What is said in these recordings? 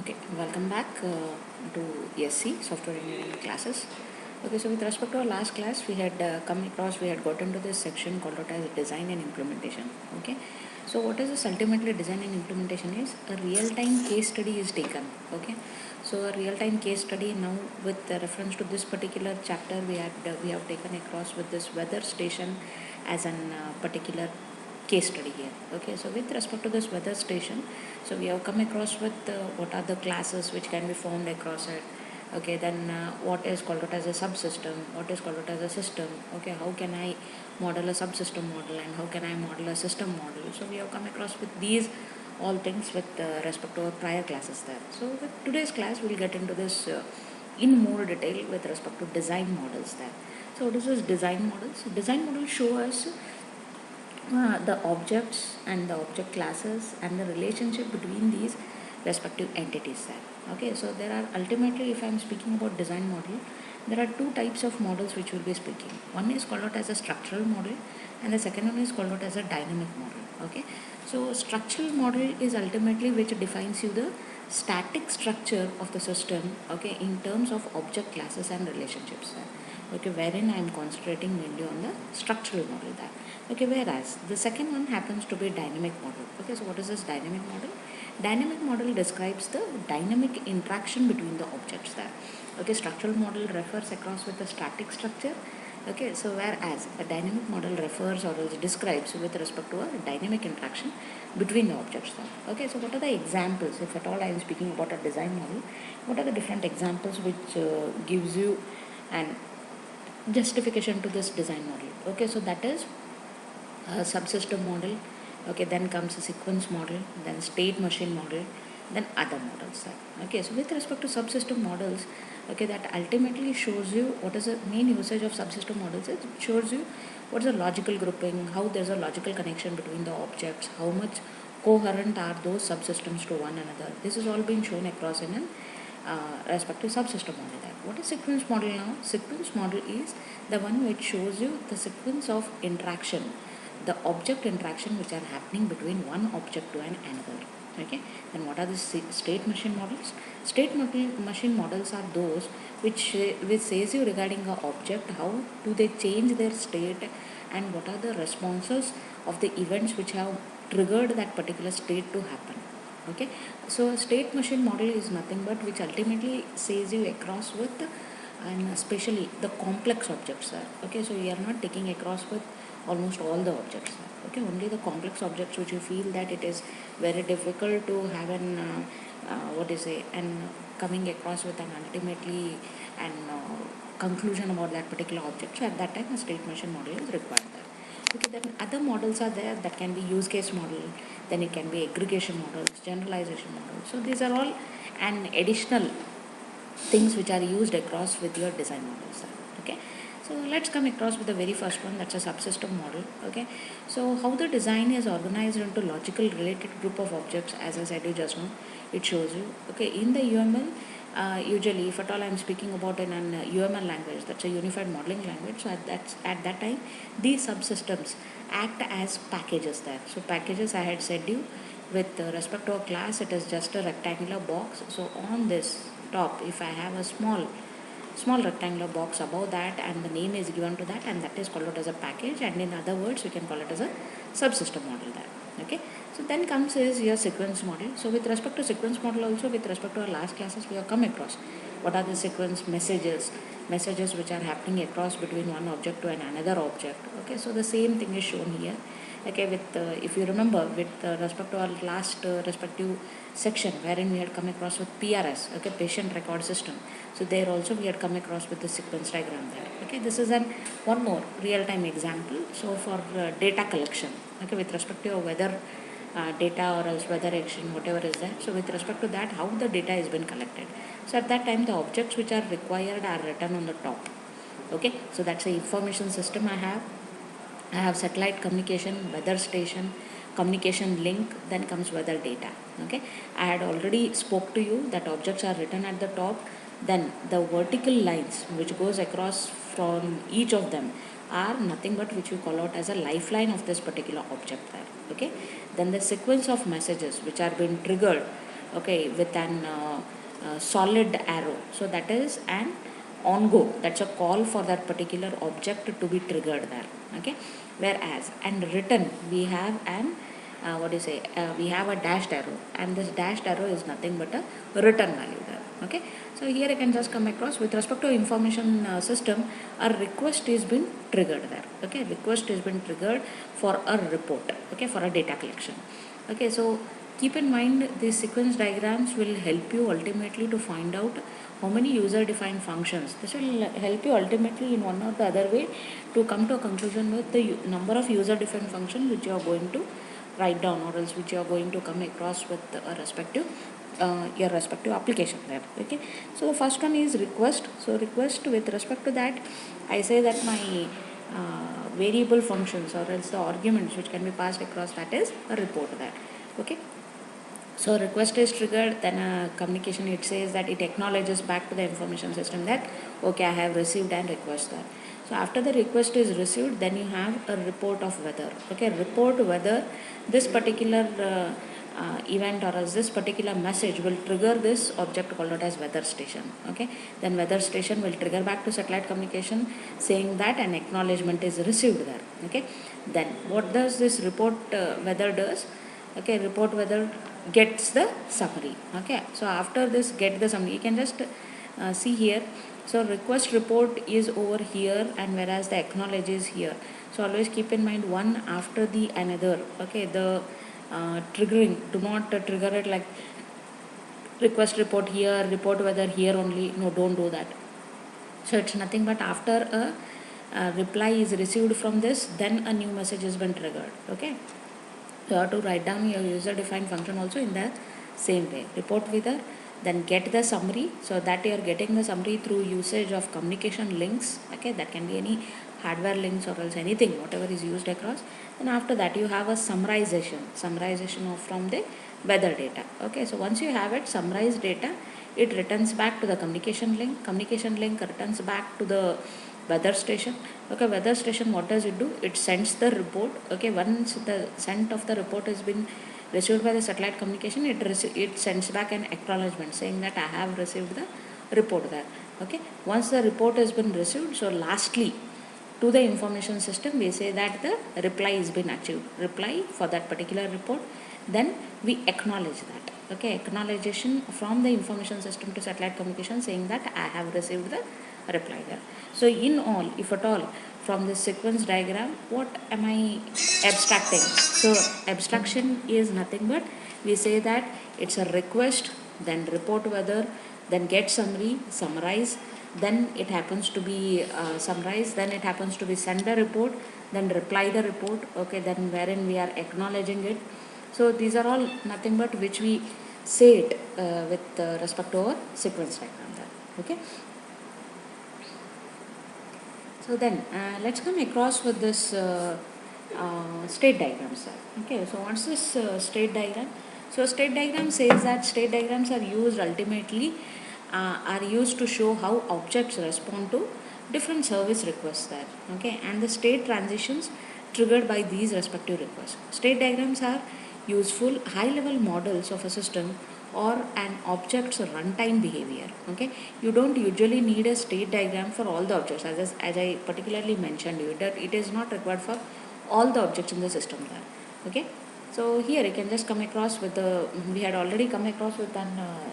Okay, welcome back to ESC Software Engineering classes. Okay, so with respect to our last class, we had we had got into this section called out as design and implementation. Okay, so what is this ultimately design and implementation is a real-time case study is taken. Okay, so a real-time case study now with reference to this particular chapter we have taken across with this weather station as an particular case study here. Okay, so with respect to this weather station, so we have come across with what are the classes which can be found across it. Okay, then what is called out as a subsystem, what is called out as a system. Okay, how can I model a subsystem model and how can I model a system model. So we have come across with these all things with respect to our prior classes there. So with today's class we'll get into this in more detail with respect to design models there. So what is this design models? Design models show us the objects and the object classes and the relationship between these respective entities there. Okay, so there are ultimately, if I am speaking about design model, there are two types of models which we'll be speaking. One is called out as a structural model and the second one is called out as a dynamic model. Okay, so structural model is ultimately which defines you the static structure of the system, okay, in terms of object classes and relationships there. Okay, wherein I am concentrating mainly on the structural model there. Okay, whereas the second one happens to be dynamic model. Okay, so what is this dynamic model? Dynamic model describes the dynamic interaction between the objects there. Okay, structural model refers across with the static structure. Okay, so whereas a dynamic model refers or describes with respect to a dynamic interaction between the objects there. Okay, so what are the examples? If at all I am speaking about a design model, what are the different examples which gives you an justification to this design model? Okay, so that is a subsystem model. Okay, then comes a sequence model, then state machine model, then other models there. Okay, so with respect to subsystem models, okay, that ultimately shows you what is the main usage of subsystem models. It shows you what is the logical grouping, how there's a logical connection between the objects, how much coherent are those subsystems to one another. This is all being shown across in an respective subsystem model there. What is sequence model now? Sequence model is the one which shows you the sequence of interaction, the object interaction which are happening between one object to another. Okay, then what are the state machine models? State machine models are those which says you regarding a object, how do they change their state and what are the responses of the events which have triggered that particular state to happen. Okay, so a state machine model is nothing but which ultimately says you across with and especially the complex objects are. Okay, so we are not taking across with almost all the objects. Okay, only the complex objects which you feel that it is very difficult to have an what is it and coming across with an ultimately and conclusion about that particular object. So at that time a state machine model is required there. Okay, then other models are there that can be use case model, then it can be aggregation models, generalization models. So these are all an additional things which are used across with your design models. Okay, so let's come across with the very first one, that's a subsystem model. Okay, so how the design is organized into logical related group of objects, as I said you just now, it shows you. Okay, in the UML, usually if at all I'm speaking about in an UML language, that's a unified modeling language, so at that time these subsystems act as packages there. So packages, I had said you, with respect to a class, it is just a rectangular box. So on this top, if I have a small rectangular box above that and the name is given to that, and that is called out as a package, and in other words we can call it as a subsystem model there. Okay, so then comes is your sequence model. So with respect to sequence model also, with respect to our last classes, we have come across what are the sequence messages which are happening across between one object to another object. Okay, so the same thing is shown here. Okay, with if you remember with respect to our last respective section wherein we had come across with PRS, okay, patient record system. So there also we had come across with the sequence diagram there. Okay, this is an one more real-time example. So for data collection, okay, with respect to your weather data or else weather action, whatever is there. So with respect to that, how the data has been collected. So at that time, the objects which are required are written on the top. Okay, so that's the information system I have. I have satellite communication, weather station, communication link, then comes weather data. Okay, I had already spoke to you that objects are written at the top, then the vertical lines which goes across from each of them are nothing but which we call out as a lifeline of this particular object there. Okay, then the sequence of messages which are being triggered okay, with an solid arrow. So that is an on go, that's a call for that particular object to be triggered there, okay. Whereas and written we have an we have a dashed arrow, and this dashed arrow is nothing but a return value there, okay. So here I can just come across with respect to information system, a request is been triggered there, okay. Request is been triggered for a report, okay, for a data collection, okay. So keep in mind these sequence diagrams will help you ultimately to find out how many user defined functions. This will help you ultimately in one or the other way to come to a conclusion with the number of user defined functions which you are going to write down, or else which you are going to come across with a respective your respective application there, okay. So the first one is request. So request, with respect to that, I say that my variable functions or else the arguments which can be passed across, that is a report there, okay. So request is triggered, then a communication, it says that it acknowledges back to the information system that okay, I have received and request that. So after the request is received, then you have a report of weather, okay. Report whether this particular event or as this particular message will trigger this object called out as weather station, okay. Then weather station will trigger back to satellite communication saying that an acknowledgement is received there, okay. Then what does this report weather does, okay. Report weather gets the summary, okay. So after this get the summary, you can just see here. So request report is over here, and whereas the acknowledge is here. So always keep in mind one after the another, okay. The triggering, do not trigger it like request report here, report weather here only. No, don't do that. So it's nothing but after a reply is received from this, then a new message has been triggered, okay. You have to write down your user defined function also in the same way. Report weather, then get the summary, so that you are getting the summary through usage of communication links, okay. That can be any hardware links or else anything whatever is used across. And after that you have a summarization of from the weather data, okay. So once you have it summarized data, it returns back to the communication link returns back to the weather station, okay. Weather station, what does it do? It sends the report, okay. Once the sent of the report has been received by the satellite communication, it sends back an acknowledgement saying that I have received the report there, okay. Once the report has been received, so lastly to the information system we say that the reply has been achieved, reply for that particular report. Then we acknowledge that, okay. Acknowledgement from the information system to satellite communication saying that I have received the reply there. So in all, if at all, from this sequence diagram, what am I abstracting? So abstraction is nothing but we say that it's a request, then report weather, then get summary, summarize, then it happens to be summarize, then it happens to be send the report, then reply the report, okay. Then wherein we are acknowledging it. So these are all nothing but which we say it with respect to our sequence diagram there, okay. So then let's come across with this state diagram, sir, okay. So what's this state diagram? So state diagram says that state diagrams are used ultimately are used to show how objects respond to different service requests there, okay, and the state transitions triggered by these respective requests. State diagrams are useful high level models of a system or an object's runtime behavior, okay. You don't usually need a state diagram for all the objects, as I particularly mentioned you that it is not required for all the objects in the system there, okay. So here you can just come across with the, we had already come across with an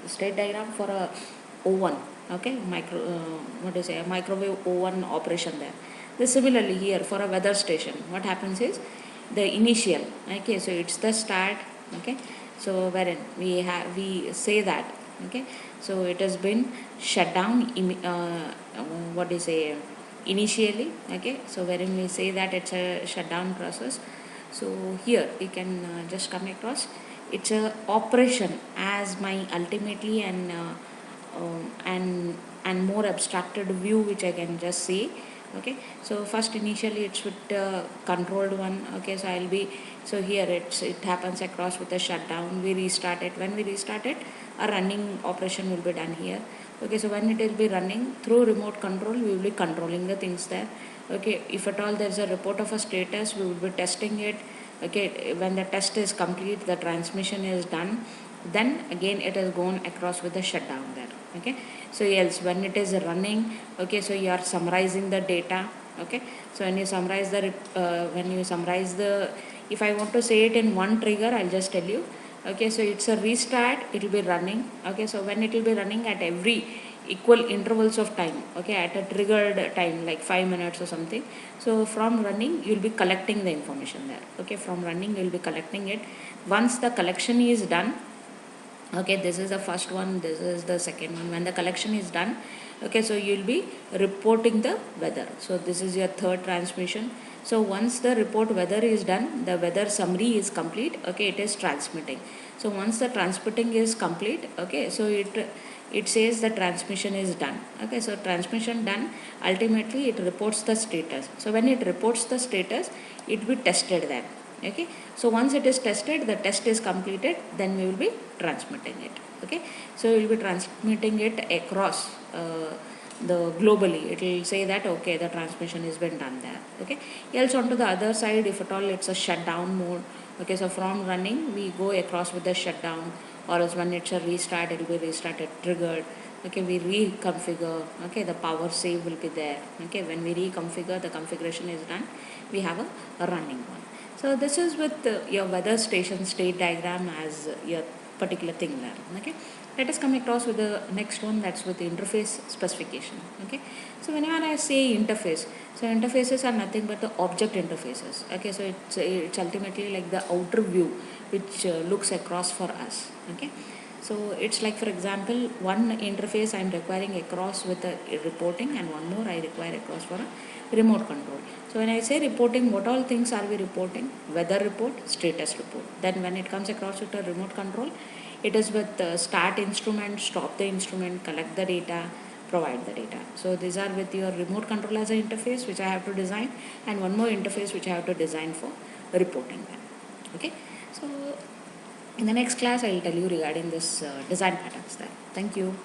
state diagram for a oven, okay, a microwave oven operation there. This similarly here for a weather station, what happens is the initial, okay, so it's the start, okay. So wherein we say that, okay, so it has been shut down initially, okay. So wherein we say that it's a shutdown process. So here you can just come across it's a operation as my ultimately and more abstracted view which I can just say, okay. So first initially it's with controlled one, okay. So I'll be, so here it happens across with a shutdown, we restart it, when we restart it a running operation will be done here, okay. So when it will be running through remote control, we will be controlling the things there, okay. If at all there is a report of a status, we will be testing it, okay. When the test is complete, the transmission is done, then again it is gone across with the shutdown there. Okay, so else when it is running, okay, so you are summarizing the data. Okay, so when you summarize the if I want to say it in one trigger, I'll just tell you. Okay, so it's a restart, it will be running. Okay, so when it will be running at every equal intervals of time, okay, at a triggered time like 5 minutes or something. So from running you'll be collecting the information there. Okay, from running you'll be collecting it. Once the collection is done, okay, this is the first one, this is the second one. When the collection is done, okay, so you'll be reporting the weather. So this is your third transmission. So once the report weather is done, the weather summary is complete. Okay, it is transmitting. So once the transmitting is complete, okay, so it says the transmission is done. Okay, so transmission done, ultimately it reports the status. So when it reports the status, it will be tested then. Okay, so once it is tested, the test is completed, then we will be transmitting it. Okay, so we will be transmitting it across the globally. It will say that okay, the transmission has been done there. Okay, else on to the other side, if at all it's a shutdown mode. Okay, so from running we go across with the shutdown, or else when it's a restart, it will be restarted triggered. Okay, we reconfigure. Okay, the power save will be there. Okay, when we reconfigure, the configuration is done, we have a running one. So this is with your weather station state diagram as your particular thing there. Okay, let us come across with the next one, that's with the interface specification. Okay, so whenever I say interface, so interfaces are nothing but the object interfaces. Okay, so it's ultimately like the outer view which looks across for us. Okay, so it's like, for example, one interface I am requiring across with a reporting, and one more I require across for a remote control. So when I say reporting, what all things are we reporting? Weather report, status report. Then when it comes across with a remote control, it is with start instrument, stop the instrument, collect the data, provide the data. So these are with your remote control as an interface which I have to design, and one more interface which I have to design for reporting them. Okay, so in the next class I will tell you regarding this design patterns there. Thank you.